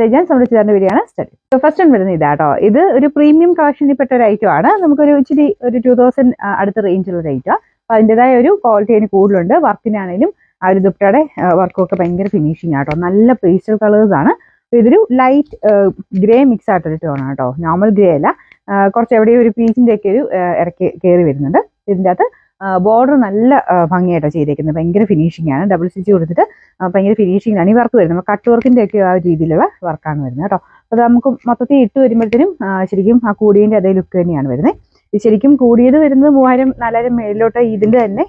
ഞാൻ സംബന്ധിച്ച് തരുന്ന വീഡിയോ ആണ് സ്റ്റഡി. ഫസ്റ്റ് വൺ വരുന്നത് ഇതാട്ടോ. ഇത് ഒരു പ്രീമിയം കളക്ഷനിൽ പെട്ട ഒരു ഐറ്റം ആണ്. നമുക്കൊരു ഇച്ചിരി ഒരു 2000 അടുത്ത റേഞ്ചുള്ള ഒരു ഐറ്റം. അപ്പൊ അതിൻ്റെതായ ഒരു ക്വാളിറ്റി അതിന് കൂടുതലുണ്ട്. വർക്കിനാണെങ്കിലും ആ ഒരു ദുപ്പട്ടയുടെ വർക്കൊക്കെ ഭയങ്കര ഫിനിഷിംഗ് ആട്ടോ. നല്ല പേസ്റ്റൽ കളേഴ്സ് ആണ്. ഇതൊരു ലൈറ്റ് ഗ്രേ മിക്സ് ആയിട്ടൊരു ടോൺ ആട്ടോ. നോർമൽ ഗ്രേ അല്ല, കുറച്ച് എവിടെയും ഒരു പീച്ചിന്റെ ഒക്കെ ഒരു ഇറക്കി കയറി വരുന്നുണ്ട്. ഇതിൻ്റെ അകത്ത് ബോർഡർ നല്ല ഭംഗിയായിട്ടാണ് ചെയ്തേക്കുന്നത്. ഭയങ്കര ഫിനിഷിംഗ് ആണ്. ഡബിൾ സ്റ്റിച്ച് കൊടുത്തിട്ട് ഭയങ്കര ഫിനിഷിംഗ് ആണ് ഈ വർക്ക് വരുന്നത്. കട്ട് വർക്കിന്റെ ഒക്കെ ആ രീതിയിലുള്ള വർക്കാണ് വരുന്നത് കേട്ടോ. അത് നമുക്ക് മൊത്തത്തിൽ ഇട്ട് വരുമ്പോഴത്തേനും ശരിക്കും ആ കൂടിയതിന്റെ അതേ ലുക്ക് തന്നെയാണ് വരുന്നത്. ഇത് ശരിക്കും കൂടിയത് വരുന്നത് 3000-4000 മേളിലോട്ട് ഇതിന്റെ തന്നെ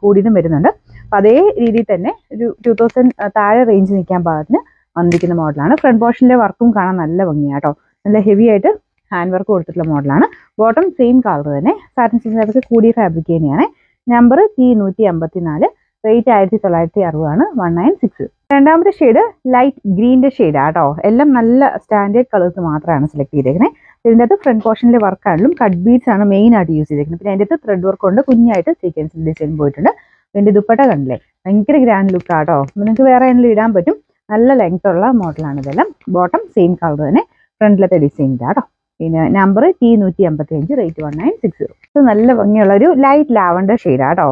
കൂടിയതും വരുന്നുണ്ട്. അപ്പൊ അതേ രീതിയിൽ തന്നെ ഒരു 2000 താഴെ റേഞ്ച് നിൽക്കാൻ പാകത്തിന് വന്നിരിക്കുന്ന മോഡലാണ്. ഫ്രണ്ട് പോർഷനിലെ വർക്കും കാണാൻ നല്ല ഭംഗിയാട്ടോ. നല്ല ഹെവി ആയിട്ട് ഹാൻഡ് വർക്ക് കൊടുത്തിട്ടുള്ള മോഡലാണ്. ബോട്ടം സെയിം കളർ തന്നെ. സാറ്റിൻ സിൽക്കിനകത്ത് കൂടിയ ഫാബ്രിക് തന്നെയാണ്. നമ്പർ T154, റേറ്റ് 1960 ആണ്. 196. രണ്ടാമത്തെ ഷെയ്ഡ് ലൈറ്റ് ഗ്രീനിന്റെ ഷെയ്ഡാണ് കേട്ടോ. എല്ലാം നല്ല സ്റ്റാൻഡേർഡ് കളേഴ്സ് മാത്രമാണ് സെലക്ട് ചെയ്തേക്കുന്നത്. ഇതിൻ്റെ അകത്ത് ഫ്രണ്ട് പോർഷനിലെ വർക്കാണെങ്കിലും കട്ട് ബീഡ്സ് ആണ് മെയിൻ ആയിട്ട് യൂസ് ചെയ്തേക്കുന്നത്. പിന്നെ അതിൻ്റെ അകത്ത് ത്രെഡ് വർക്ക് കൊണ്ട് കുഞ്ഞായിട്ട് സീക്വൻസിൽ ഡിസൈൻ പോയിട്ടുണ്ട്. ഇതിന്റെ ദുപ്പട്ട കണ്ടില്ലേ, ഭയങ്കര ഗ്രാൻഡ് ലുക്ക് ആട്ടോ. നിങ്ങൾക്ക് വേറെ ആണെങ്കിലും ഇടാൻ പറ്റും. നല്ല ലെങ്ത് ഉള്ള മോഡലാണ് ഇതെല്ലാം. ബോട്ടം സെയിം കളർ തന്നെ, ഫ്രണ്ടിലത്തെ ഡിസൈനിൻ്റെ ആട്ടോ. പിന്നെ നമ്പർ T155, റേറ്റ് 1960. ഇത് നല്ല ഭംഗിയുള്ള ഒരു ലൈറ്റ് ലാവണ്ടർ ഷെയ്ഡാണ് കേട്ടോ.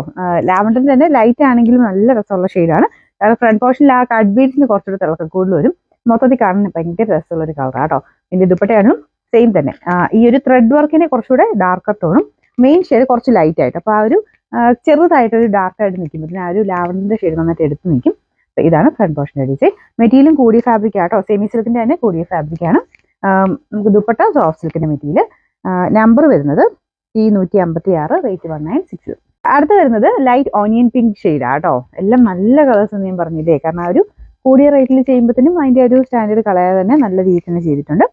ലാവണ്ടറിന് തന്നെ ലൈറ്റ് ആണെങ്കിലും നല്ല രസമുള്ള ഷെയ്ഡാണ്. കാരണം ഫ്രണ്ട് പോർഷനിൽ ആ കട്ട് ബീഡ്സിന് കുറച്ചുകൂടെ തിളക്കം കൂടുതൽ വരും. മൊത്തത്തിൽ കാണാൻ ഭയങ്കര രസമുള്ള ഒരു കളറാണ് കേട്ടോ. ഇതിന്റെ ദുപ്പട്ടയാണെങ്കിലും സെയിം തന്നെ. ഈ ഒരു ത്രെഡ് വർക്കിനെ കുറച്ചുകൂടെ ഡാർക്കർ ടോണും മെയിൻ ഷെയ്ഡ് കുറച്ച് ലൈറ്റ് ആയിട്ട്. അപ്പോൾ ആ ഒരു ചെറുതായിട്ടൊരു ഡാർക്കായിട്ട് നിൽക്കുമ്പോൾ ആ ഒരു ലാവണ്ടറിന്റെ ഷെയ്ഡ് നന്നായിട്ട് എടുത്ത് നിൽക്കും. അപ്പോൾ ഇതാണ് ഫ്രണ്ട് പോർഷൻ്റെ ഡിസൈൻ. മെറ്റീരിയലും കൂടിയ ഫാബ്രിക് ആട്ടോ. സെമി സിൽക്കിന്റെ തന്നെ കൂടിയ ഫാബ്രിക്കാണ്. നമുക്ക് ദുപ്പട്ട സോഫ്റ്റ് സിൽക്കിന്റെ മെറ്റീരിയൽ. നമ്പർ വരുന്നത് T156, റേറ്റ് 196. അടുത്ത് വരുന്നത് ലൈറ്റ് ഓണിയൻ പിങ്ക് ഷെയ്ഡാണ് കേട്ടോ. എല്ലാം നല്ല കളേഴ്സ് എന്ന് ഞാൻ പറഞ്ഞില്ലേ. കാരണം ആ ഒരു കൂടിയ റേറ്റിൽ ചെയ്യുമ്പോഴത്തേനും അതിന്റെ ഒരു സ്റ്റാൻഡേർഡ് കളയാതെ തന്നെ നല്ല രീതിയിൽ തന്നെ ചെയ്തിട്ടുണ്ട്.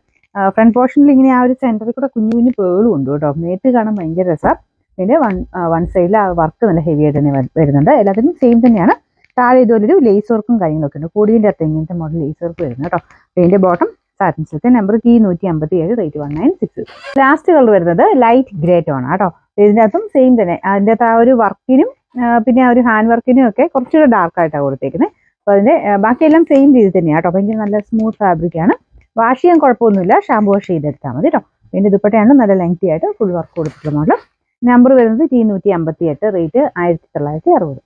ഫ്രണ്ട് പോർഷനിൽ ഇങ്ങനെ ആ ഒരു സെന്ററിൽ കൂടെ കുഞ്ഞു കുഞ്ഞു പേളും ഉണ്ട് കേട്ടോ. നേരത്തെ കാണാൻ ഭയങ്കര രസമാണ്. പിന്നെ വൺ സൈഡിൽ ആ വർക്ക് നല്ല ഹെവി ആയിട്ട് തന്നെ വരുന്നുണ്ട്. എല്ലാത്തിനും സെയിം തന്നെയാണ്. താഴെ ഇതുപോലൊരു ലേസ് വർക്കും കാര്യങ്ങളൊക്കെ ഉണ്ട്. കൂടിയതിൻ്റെ അകത്ത് ഇങ്ങനത്തെ മോഡൽ ലേസ് വർക്ക് വരുന്നത് കേട്ടോ. ഇതിന്റെ bottom satin silk. Number T157, rate 196. Last colour വരുന്നത് ലൈറ്റ് ഗ്രേ ടോൺ ആട്ടോ. ഇതിൻ്റെ അകത്തും സെയിം തന്നെ. അതിൻ്റെ അകത്ത് ആ ഒരു വർക്കിനും പിന്നെ ആ ഒരു ഹാൻഡ് വർക്കിനും ഒക്കെ കുറച്ചുകൂടെ ഡാർക്ക് ആയിട്ടാണ് കൊടുത്തേക്കുന്നത്. അപ്പോൾ അതിന്റെ ബാക്കിയെല്ലാം സെയിം രീതി തന്നെയാണ് കേട്ടോ. ഭയങ്കര നല്ല സ്മൂത്ത് ഫാബ്രിക് ആണ്. വാഷ് ചെയ്യാൻ കുഴപ്പമൊന്നുമില്ല. ഷാമ്പു വാഷ് ചെയ്തെടുത്താൽ മതി കേട്ടോ. ഇതിന്റെ ദുപ്പട്ടയാണ് നല്ല ലെങ്തി ആയിട്ട് ഫുൾ വർക്ക് കൊടുത്തിട്ടുള്ള മോഡൽ. നമ്പർ വരുന്നത് T158, റേറ്റ് 1960.